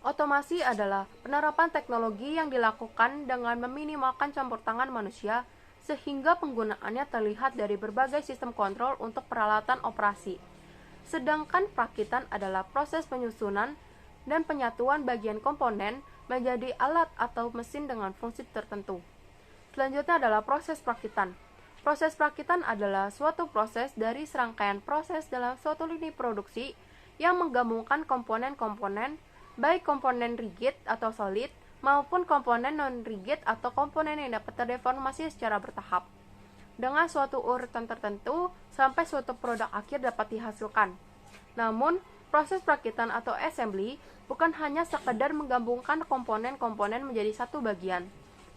Otomasi adalah penerapan teknologi yang dilakukan dengan meminimalkan campur tangan manusia sehingga penggunaannya terlihat dari berbagai sistem kontrol untuk peralatan operasi. Sedangkan perakitan adalah proses penyusunan dan penyatuan bagian komponen menjadi alat atau mesin dengan fungsi tertentu. Selanjutnya adalah proses perakitan. Proses perakitan adalah suatu proses dari serangkaian proses dalam suatu lini produksi yang menggabungkan komponen-komponen, baik komponen rigid atau solid, maupun komponen non-rigid atau komponen yang dapat terdeformasi secara bertahap, dengan suatu urutan tertentu sampai suatu produk akhir dapat dihasilkan. Namun, proses perakitan atau assembly bukan hanya sekedar menggabungkan komponen-komponen menjadi satu bagian,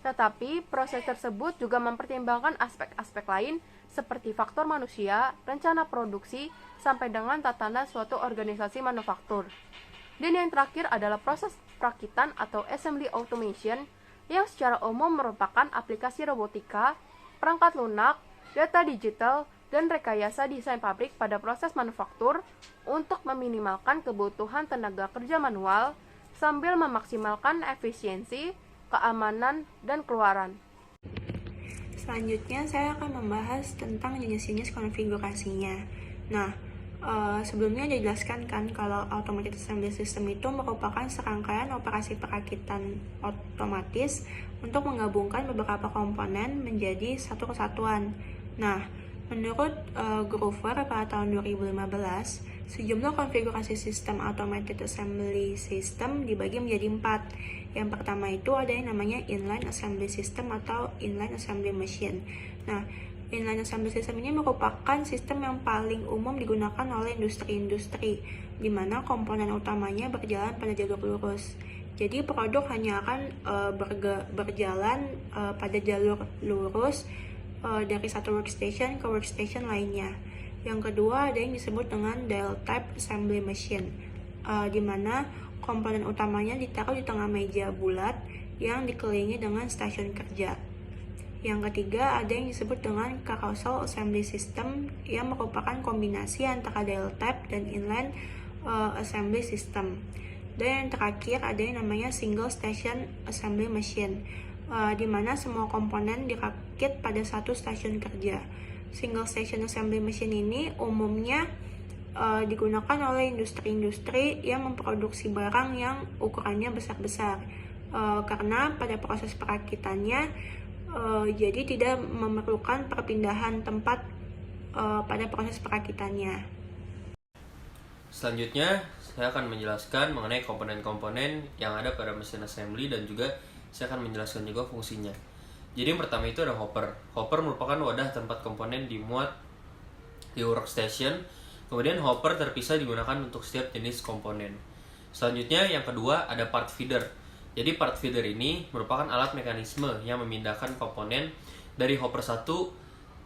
tetapi proses tersebut juga mempertimbangkan aspek-aspek lain seperti faktor manusia, rencana produksi, sampai dengan tatanan suatu organisasi manufaktur. Dan yang terakhir adalah proses perakitan atau assembly automation yang secara umum merupakan aplikasi robotika, perangkat lunak, data digital, dan rekayasa desain pabrik pada proses manufaktur untuk meminimalkan kebutuhan tenaga kerja manual sambil memaksimalkan efisiensi, keamanan, dan keluaran. Selanjutnya, saya akan membahas tentang jenis-jenis konfigurasinya. Nah, sebelumnya dijelaskan kan kalau automated assembly system itu merupakan serangkaian operasi perakitan otomatis untuk menggabungkan beberapa komponen menjadi satu kesatuan. Nah, menurut Groover pada tahun 2015, sejumlah konfigurasi sistem automated assembly system dibagi menjadi 4. Yang pertama itu ada yang namanya inline assembly system atau inline assembly machine. Nah, inline assembly system ini merupakan sistem yang paling umum digunakan oleh industri-industri, di mana komponen utamanya berjalan pada jalur lurus. Jadi produk hanya akan berjalan pada jalur lurus dari satu workstation ke workstation lainnya. Yang kedua ada yang disebut dengan dial type assembly machine, di mana komponen utamanya ditaruh di tengah meja bulat yang dikelilingi dengan stasiun kerja. Yang ketiga ada yang disebut dengan carousel assembly system yang merupakan kombinasi antara dial type dan inline assembly system. Dan yang terakhir ada yang namanya single station assembly machine, di mana semua komponen dirakit pada satu stasiun kerja. Single station assembly machine ini umumnya digunakan oleh industri-industri yang memproduksi barang yang ukurannya besar-besar, karena pada proses perakitannya jadi tidak memerlukan perpindahan tempat pada proses perakitannya. Selanjutnya, saya akan menjelaskan mengenai komponen-komponen yang ada pada mesin assembly dan juga saya akan menjelaskan juga fungsinya. Jadi yang pertama itu ada hopper. Hopper merupakan wadah tempat komponen dimuat di workstation. Kemudian hopper terpisah digunakan untuk setiap jenis komponen. Selanjutnya yang kedua ada part feeder. Jadi part feeder ini merupakan alat mekanisme yang memindahkan komponen dari hopper satu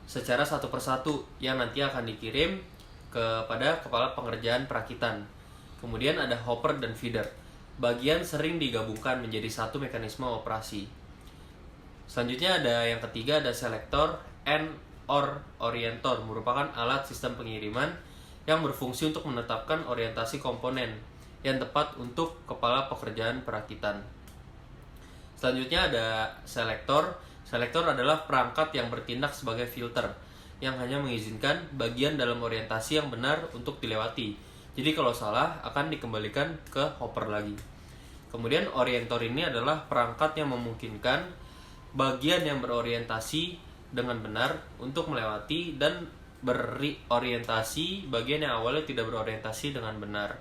secara satu persatu yang nanti akan dikirim kepada kepala pengerjaan perakitan. Kemudian ada hopper dan feeder. Bagian sering digabungkan menjadi satu mekanisme operasi. Selanjutnya ada yang ketiga ada selektor and or orientor, merupakan alat sistem pengiriman yang berfungsi untuk menetapkan orientasi komponen yang tepat untuk kepala pekerjaan perakitan. Selanjutnya ada selektor. Selektor adalah perangkat yang bertindak sebagai filter yang hanya mengizinkan bagian dalam orientasi yang benar untuk dilewati. Jadi kalau salah akan dikembalikan ke hopper lagi. Kemudian orientor ini adalah perangkat yang memungkinkan bagian yang berorientasi dengan benar untuk melewati dan berorientasi bagian yang awalnya tidak berorientasi dengan benar.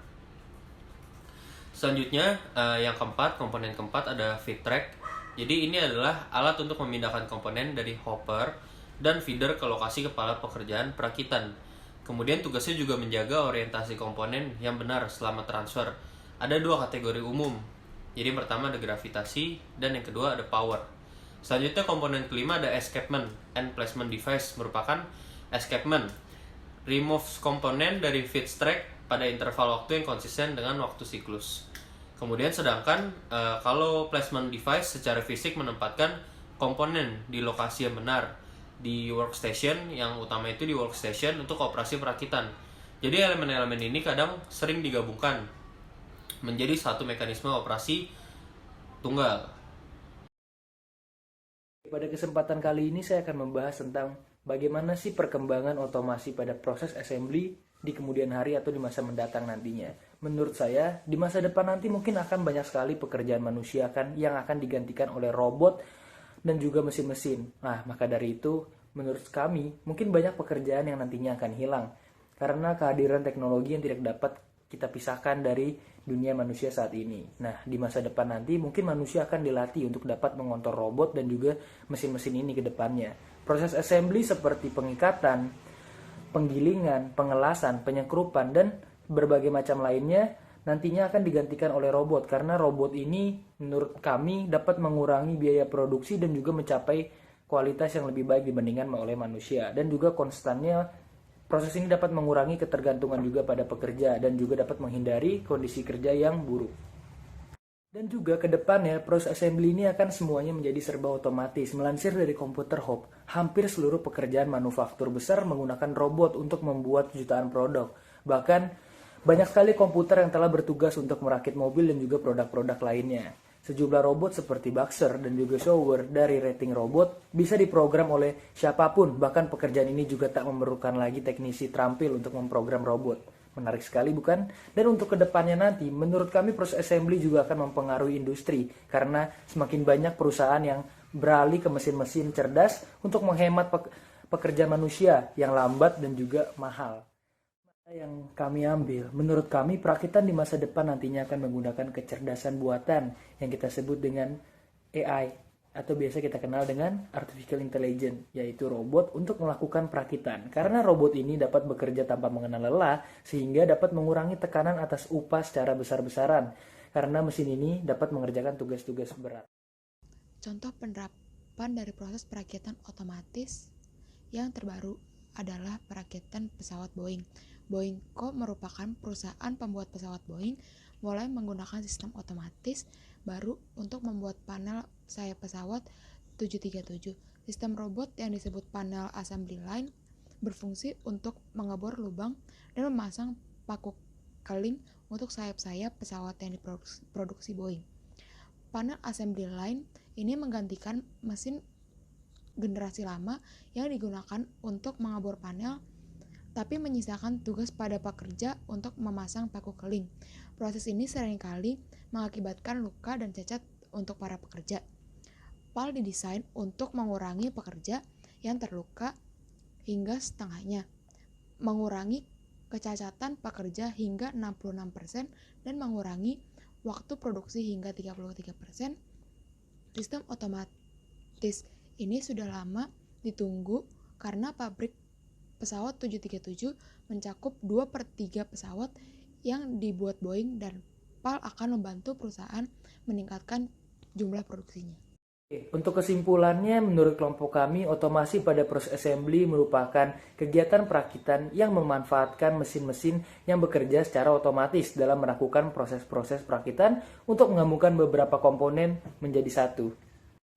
Selanjutnya yang keempat, komponen keempat ada feed track. Jadi ini adalah alat untuk memindahkan komponen dari hopper dan feeder ke lokasi kepala pekerjaan perakitan. Kemudian tugasnya juga menjaga orientasi komponen yang benar selama transfer. Ada dua kategori umum. Jadi yang pertama ada gravitasi dan yang kedua ada power. Selanjutnya komponen kelima ada escapement and placement device, merupakan escapement. Removes komponen dari feed track pada interval waktu yang konsisten dengan waktu siklus. Kemudian sedangkan kalau placement device secara fisik menempatkan komponen di lokasi yang benar di workstation, yang utama itu di workstation untuk operasi perakitan. Jadi elemen-elemen ini kadang sering digabungkan menjadi satu mekanisme operasi tunggal. Pada kesempatan kali ini saya akan membahas tentang bagaimana sih perkembangan otomasi pada proses assembly di kemudian hari atau di masa mendatang nantinya. Menurut saya, di masa depan nanti mungkin akan banyak sekali pekerjaan manusia yang akan digantikan oleh robot dan juga mesin-mesin. Nah, maka dari itu, menurut kami, mungkin banyak pekerjaan yang nantinya akan hilang karena kehadiran teknologi yang tidak dapat kita pisahkan dari dunia manusia saat ini. Nah, di masa depan nanti mungkin manusia akan dilatih untuk dapat mengontrol robot dan juga mesin-mesin ini ke depannya. Proses assembly seperti pengikatan, penggilingan, pengelasan, penyekrupan, dan berbagai macam lainnya nantinya akan digantikan oleh robot karena robot ini menurut kami dapat mengurangi biaya produksi dan juga mencapai kualitas yang lebih baik dibandingkan oleh manusia. Dan juga konstannya proses ini dapat mengurangi ketergantungan juga pada pekerja dan juga dapat menghindari kondisi kerja yang buruk. Dan juga ke depannya proses assembly ini akan semuanya menjadi serba otomatis. Melansir dari Computer Hub, hampir seluruh pekerjaan manufaktur besar menggunakan robot untuk membuat jutaan produk. Bahkan banyak sekali komputer yang telah bertugas untuk merakit mobil dan juga produk-produk lainnya. Sejumlah robot seperti Boxer dan juga Shower dari rating robot bisa diprogram oleh siapapun. Bahkan pekerjaan ini juga tak memerlukan lagi teknisi terampil untuk memprogram robot. Menarik sekali bukan? Dan untuk kedepannya nanti, menurut kami proses assembly juga akan mempengaruhi industri. Karena semakin banyak perusahaan yang beralih ke mesin-mesin cerdas untuk menghemat pekerjaan manusia yang lambat dan juga mahal. Yang kami ambil, menurut kami perakitan di masa depan nantinya akan menggunakan kecerdasan buatan yang kita sebut dengan AI atau biasa kita kenal dengan Artificial Intelligence, yaitu robot untuk melakukan perakitan. Karena robot ini dapat bekerja tanpa mengenal lelah sehingga dapat mengurangi tekanan atas upah secara besar-besaran karena mesin ini dapat mengerjakan tugas-tugas berat. Contoh penerapan dari proses perakitan otomatis yang terbaru adalah perakitan pesawat Boeing. Boeing Co. merupakan perusahaan pembuat pesawat Boeing mulai menggunakan sistem otomatis baru untuk membuat panel sayap pesawat 737. Sistem robot yang disebut panel assembly line berfungsi untuk mengebor lubang dan memasang paku keling untuk sayap-sayap pesawat yang diproduksi Boeing. Panel assembly line ini menggantikan mesin generasi lama yang digunakan untuk mengebor panel, tapi menyisakan tugas pada pekerja untuk memasang paku keling. Proses ini seringkali mengakibatkan luka dan cacat untuk para pekerja. PAL didesain untuk mengurangi pekerja yang terluka hingga setengahnya, mengurangi kecacatan pekerja hingga 66% dan mengurangi waktu produksi hingga 33%. Sistem otomatis ini sudah lama ditunggu karena pabrik pesawat 737 mencakup 2/3 pesawat yang dibuat Boeing dan PAL akan membantu perusahaan meningkatkan jumlah produksinya. Untuk kesimpulannya, menurut kelompok kami, otomasi pada proses assembly merupakan kegiatan perakitan yang memanfaatkan mesin-mesin yang bekerja secara otomatis dalam melakukan proses-proses perakitan untuk menggabungkan beberapa komponen menjadi satu.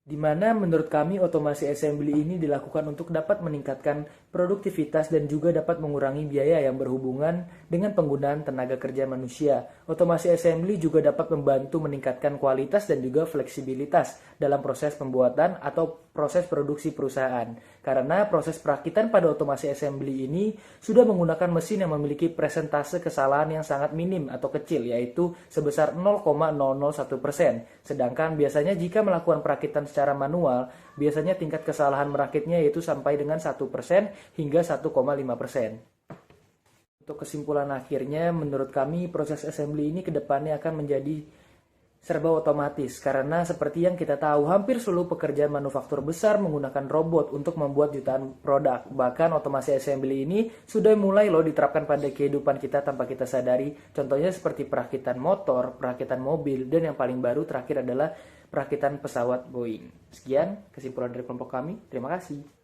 Di mana menurut kami otomasi assembly ini dilakukan untuk dapat meningkatkan produktivitas dan juga dapat mengurangi biaya yang berhubungan dengan penggunaan tenaga kerja manusia. Otomasi assembly juga dapat membantu meningkatkan kualitas dan juga fleksibilitas dalam proses pembuatan atau proses produksi perusahaan. Karena proses perakitan pada otomasi assembly ini sudah menggunakan mesin yang memiliki persentase kesalahan yang sangat minim atau kecil, yaitu sebesar 0,001%. Sedangkan biasanya jika melakukan perakitan secara manual, biasanya tingkat kesalahan merakitnya yaitu sampai dengan 1% hingga 1,5%. Untuk kesimpulan akhirnya, menurut kami proses assembly ini kedepannya akan menjadi serba otomatis karena seperti yang kita tahu hampir seluruh pekerjaan manufaktur besar menggunakan robot untuk membuat jutaan produk. Bahkan otomasi assembly ini sudah mulai diterapkan pada kehidupan kita tanpa kita sadari. Contohnya seperti perakitan motor, perakitan mobil, dan yang paling baru terakhir adalah perakitan pesawat Boeing. Sekian kesimpulan dari kelompok kami. Terima kasih.